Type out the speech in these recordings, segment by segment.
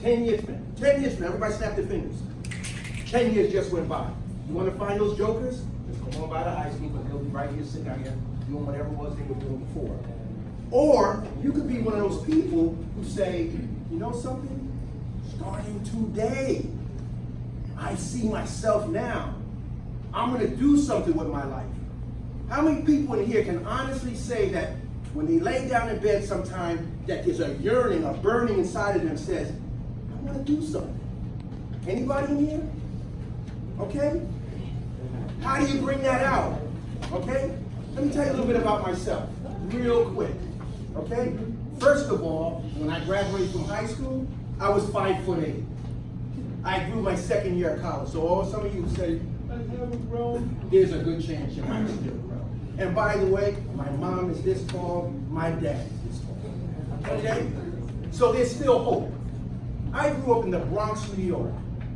10 years, man. 10 years, man. Everybody snap their fingers. 10 years just went by. You want to find those jokers? Just come on by the high school, but they'll be right here, sitting out here, doing whatever it was they were doing before. Or you could be one of those people who say, you know something? Starting today, I see myself now. I'm going to do something with my life. How many people in here can honestly say that when they lay down in bed sometime, that there's a yearning, a burning inside of them says, I want to do something? Anybody in here? Okay? How do you bring that out? Okay? Let me tell you a little bit about myself, real quick. Okay? First of all, when I graduated from high school, I was 5'8". I grew my second year of college. So some of you say, I haven't grown. There's a good chance you might still grow. And by the way, my mom is this tall, my dad is this tall. Okay? So there's still hope. I grew up in the Bronx, New York.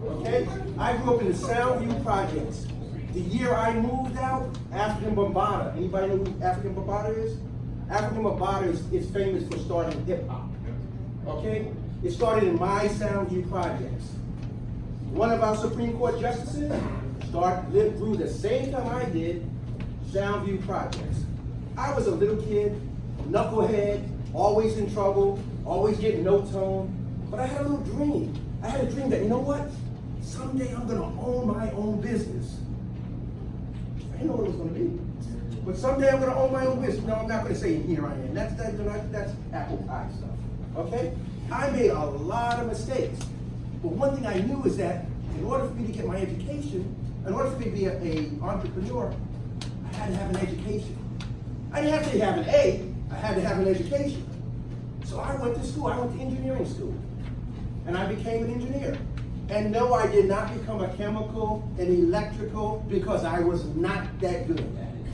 Okay? I grew up in the Soundview Projects. The year I moved out, African Bambaataa. Anybody know who African Bambaataa is? African Bambaataa is famous for starting hip hop. Okay? It started in my Soundview Projects. One of our Supreme Court justices lived through the same time I did, Soundview Projects. I was a little kid, knucklehead, always in trouble, always getting no tone, but I had a little dream. I had a dream that, you know what? Someday I'm gonna own my own business. I didn't know what it was gonna be. But someday I'm gonna own my own business. No, I'm not gonna say here I am. That's apple pie stuff, okay? I made a lot of mistakes. But one thing I knew is that in order for me to get my education, in order for me to be an entrepreneur, I had to have an education. I didn't have to have an A, I had to have an education. So I went to school, I went to engineering school. And I became an engineer. And no, I did not become a chemical and electrical because I was not that good at it.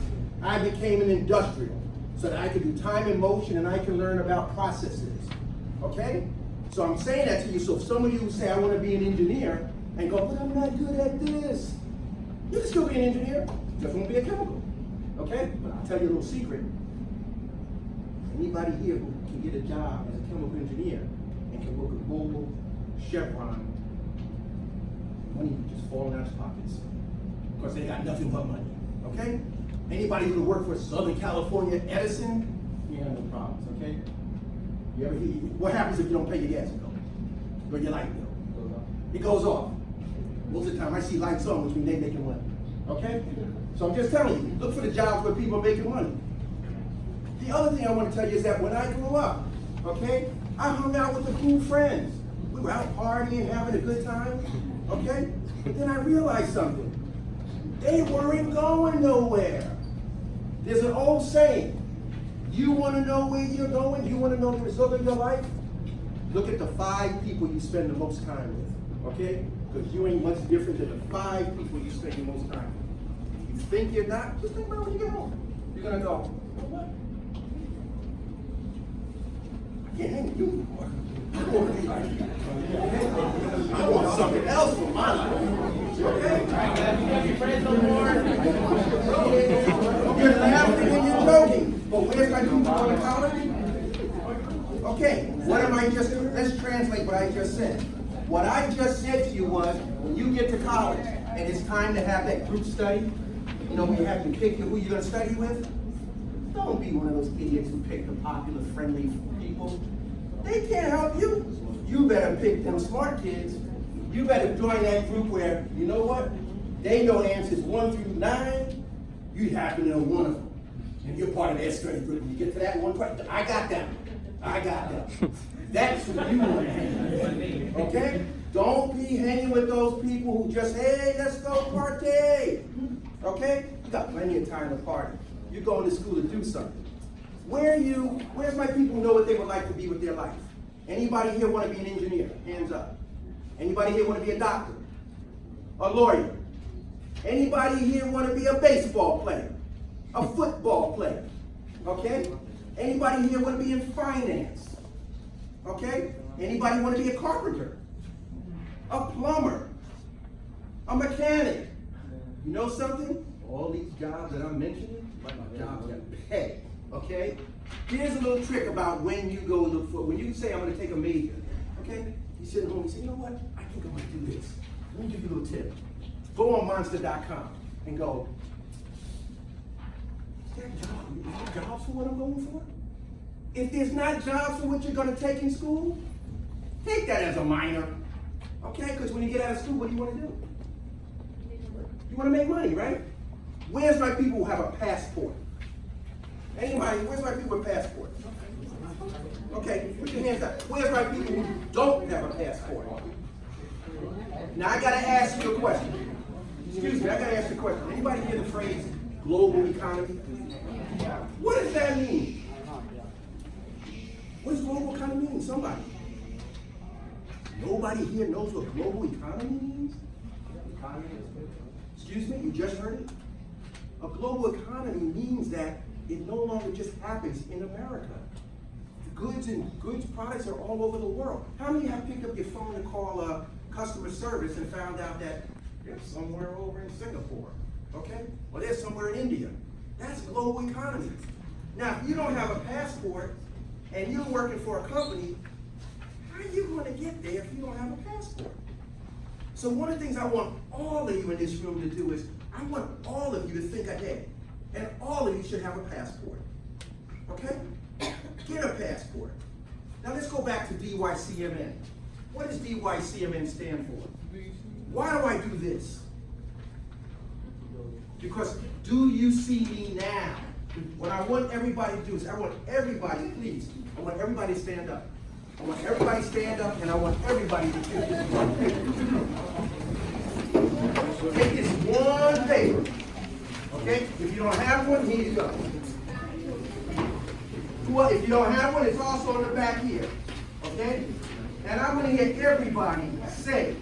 I became an industrial so that I could do time and motion and I can learn about processes. Okay? So I'm saying that to you, so if some of you say, I want to be an engineer, and go, but I'm not good at this. You can still be an engineer, just won't be a chemical. Okay? But I'll tell you a little secret. Anybody here who can get a job as a chemical engineer and can work with Google, Chevron, money just falling out of pockets. Because they got nothing but money. Okay? Anybody who work for Southern California Edison, you have no problems, okay? You ever hear, what happens if you don't pay your gas bill? Or your light bill? It goes off. Most of the time I see lights on, which means they're making money. Okay? So I'm just telling you, look for the jobs where people are making money. The other thing I want to tell you is that when I grew up, okay, I hung out with the cool friends. We were out partying, having a good time, okay? But then I realized something. They weren't going nowhere. There's an old saying, you want to know where you're going? You want to know the result of your life? Look at the 5 people you spend the most time with, okay? Because you ain't much different than the 5 people you spend the most time with. You think you're not? Just think about when you get home. You're going to go, you know what? I can't hang with you anymore. I want to be like you. Okay? I want something else for my life. Okay? Friends no more. You're laughing and you're joking. But where's my group going to college? Okay, what am I just, let's translate what I just said. What I just said to you was, when you get to college and it's time to have that group study, you know, we have to pick who you're going to study with. Don't be one of those idiots who pick the popular, friendly people. They can't help you. You better pick them smart kids. You better join that group where, you know what? They know answers 1 through 9. You happen to know one of them. And you're part of their study group. When you get to that one question, I got that. I got that. That's who you want to hang with. Okay? Don't be hanging with those people who just, hey, let's go party. Okay? You got plenty of time to party. You're going to school to do something. Where's my people who know what they would like to be with their life? Anybody here want to be an engineer? Hands up. Anybody here want to be a doctor? A lawyer? Anybody here want to be a baseball player? A football player? Okay? Anybody here want to be in finance? Okay? Anybody want to be a carpenter? A plumber? A mechanic? You know something? All these jobs that I'm mentioning, jobs that pay. Okay? Here's a little trick about when you go look for, when you say I'm going to take a major. Okay? You sitting home, you say, you know what? I think I'm gonna do this. Let me give you a little tip. Go on monster.com and go, is there jobs for what I'm going for? If there's not jobs for what you're gonna take in school, take that as a minor. Okay, because when you get out of school, what do you want to do? You want to make money, right? Where's my people who have a passport? Anybody, where's my people with passports? Okay, put your hands up. Where's my people who don't have a passport? Now I gotta ask you a question. Excuse me, I gotta ask you a question. Anybody hear the phrase global economy? What does that mean? What does global economy mean? Somebody. Nobody here knows what global economy means? Excuse me, you just heard it? A global economy means that it no longer just happens in America. Goods products are all over the world. How many have picked up your phone to call customer service and found out that they're somewhere over in Singapore, okay? Or they're somewhere in India. That's global economy. Now, if you don't have a passport and you're working for a company, how are you going to get there if you don't have a passport? So one of the things I want all of you in this room to do is, I want all of you to think ahead. And all of you should have a passport. Okay? Get a passport. Now let's go back to DYCMN. What does DYCMN stand for? Why do I do this? Because do you see me now? What I want everybody to do is, I want everybody, please, I want everybody to stand up. I want everybody to stand up, and I want everybody to take this one paper. Take this one paper. Okay? If you don't have one, here you go. Well, if you don't have one, it's also on the back here. Okay? And I'm going to hear everybody say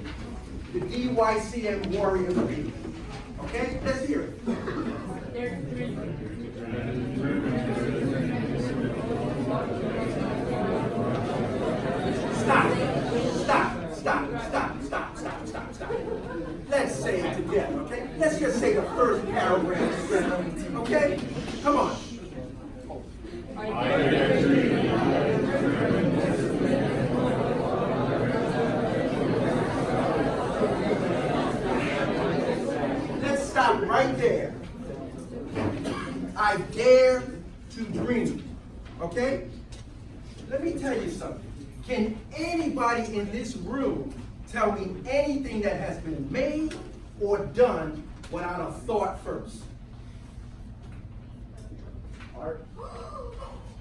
the DYCM Warrior Creed. Okay? Let's hear it. Stop. Let's say it together, okay? Let's just say the first paragraph. Okay? Come on. Let's stop right there. I dare to dream. Okay? Let me tell you something. Can anybody in this room tell me anything that has been made or done without a thought first? Art.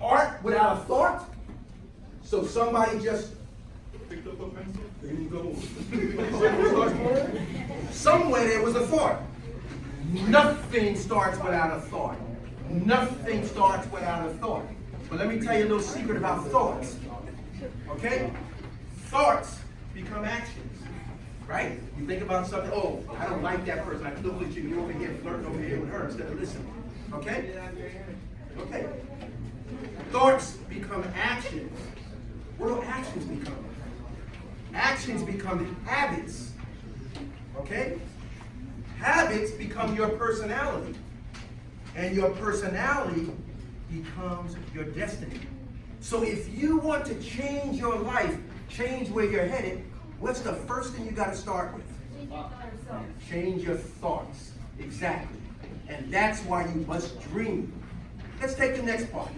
Art without a thought? So somebody just picked up a pencil, there you go. Somewhere there was a thought. Nothing starts without a thought. Nothing starts without a thought. But let me tell you a little secret about thoughts. Okay? Thoughts become actions, right? You think about something, oh, I don't like that person. I look at you, you're over here flirting over here with her instead of listening. Okay? Okay. Thoughts become actions. What do actions become? Actions become habits. Okay? Habits become your personality. And your personality becomes your destiny. So if you want to change your life, change where you're headed, what's the first thing you got to start with? Change your thoughts. Exactly. And that's why you must dream. Let's take the next part.